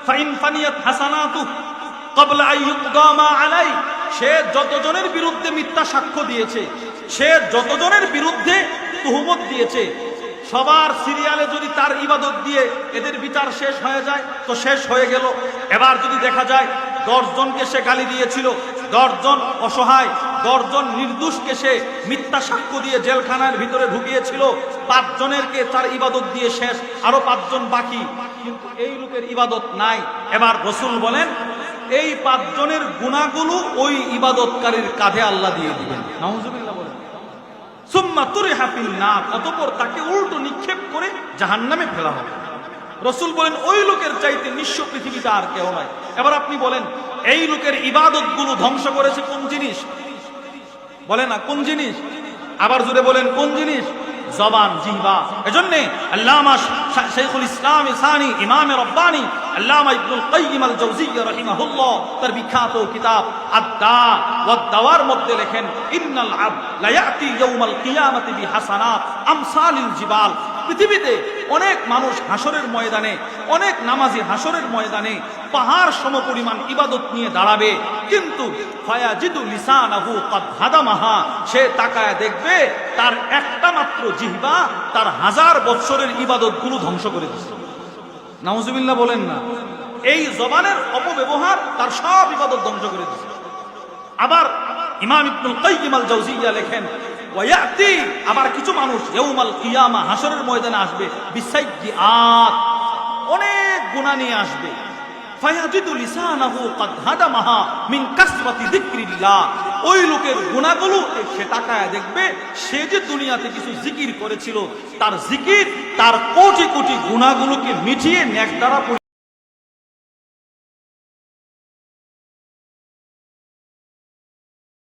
Fine ফানিয়াত হাসানাতু ক্বাবলা আন ইউকদা মা আলাই, সে যতজনের বিরুদ্ধে মিথ্যা সাক্ষ্য দিয়েছে, সে যতজনের বিরুদ্ধে তুহমত দিয়েছে, সবার সিরিয়ালে যদি তার ইবাদত দিয়ে এদের বিচার শেষ হয়ে যায় তো শেষ হয়ে গেল। এবার যদি দেখা যায় 10 জনকে সে গালি দিয়েছিল, 10 জন অসহায়, 10 জন নির্দোষকে সে মিথ্যা সাক্ষ্য দিয়ে জেলখানার ভিতরে ঢুকিয়েছিল, 5 জনেরকে তার ইবাদত দিয়ে শেষ, আরো 5 জন বাকি, কিন্তু এই লোকের ইবাদত নাই। এবার রাসূল বলেন এই 5 জনের গুনাহগুলো ওই ইবাদতকারীর কাঁধে আল্লাহ দিয়ে দিবেন। নাউজুবিল্লাহ বলেন। সুম্মা তুরিহা ফিন নার, অতঃপর তাকে উল্টো নিক্ষেপ করে জাহান্নামে ফেলা হবে। রাসূল বলেন ওই লোকের চাইতে নিঃস্ব পৃথিবীতে আর কেউ নাই। এবার আপনি বলেন এই লোকের ইবাদতগুলো ধ্বংস করেছে কোন জিনিস? বলেন না কোন জিনিস? আবার জোরে বলেন কোন জিনিস? জবান, জিহ্বা। এজন্যে আল্লামা শাইখুল ইসলাম সানি ইমামে রব্বানি আল্লামা ইবনুল কাইয়িম আল জাওজিয়্যা রাহিমাহুল্লাহ তার বিখ্যাত কিতাব আদ-দা ওয়াদ দাওয়ার মধ্যে লেখেন ইন্নাল আবদ লা ইয়াতি ইয়াউমাল কিয়ামাতি বিহাসানাত আমসালিল জিবাল। পৃথিবীতে অনেক মানুষ হাসরের ময়দানে, অনেক নামাজি হাসরের ময়দানে পাহাড় সমপরিমাণ ইবাদত নিয়ে দাঁড়াবে, কিন্তু ফায়াজিদু লিসানাহু ক্বাদ হাদামাহা, সে তাকায় দেখবে তার একটা মাত্র জিহ্বা তার 1000 বছরের ইবাদতগুলো ধ্বংস করে দিচ্ছে। নাউজুবিল্লাহ বলেন না। এই জবানের অপব্যবহার তার সব ইবাদত ধ্বংস করে দিচ্ছে। আবার ইমাম ইবনুল কাইয়িম আল জাওজিয়্যা লেখেন ওয়ায়াতি, আবার কিছু মানুষ ইয়াউমাল কিয়ামা হাসরের ময়দানে আসবে বিসাইয়্যাত, অনেক গুনাহ নিয়ে আসবে। ফায়াজিদু লিসানাহু ক্বাদ হাদামাহা মিন কাসরাতি যিকরিল্লাহ, ওই লোকের গুনাহগুলো সে তাকায় দেখবে সে যে দুনিয়াতে কিছু জিকির করেছিল, তার জিকির তার কোটি কোটি গুনাহগুলোকে মিটিয়ে নেক দ্বারা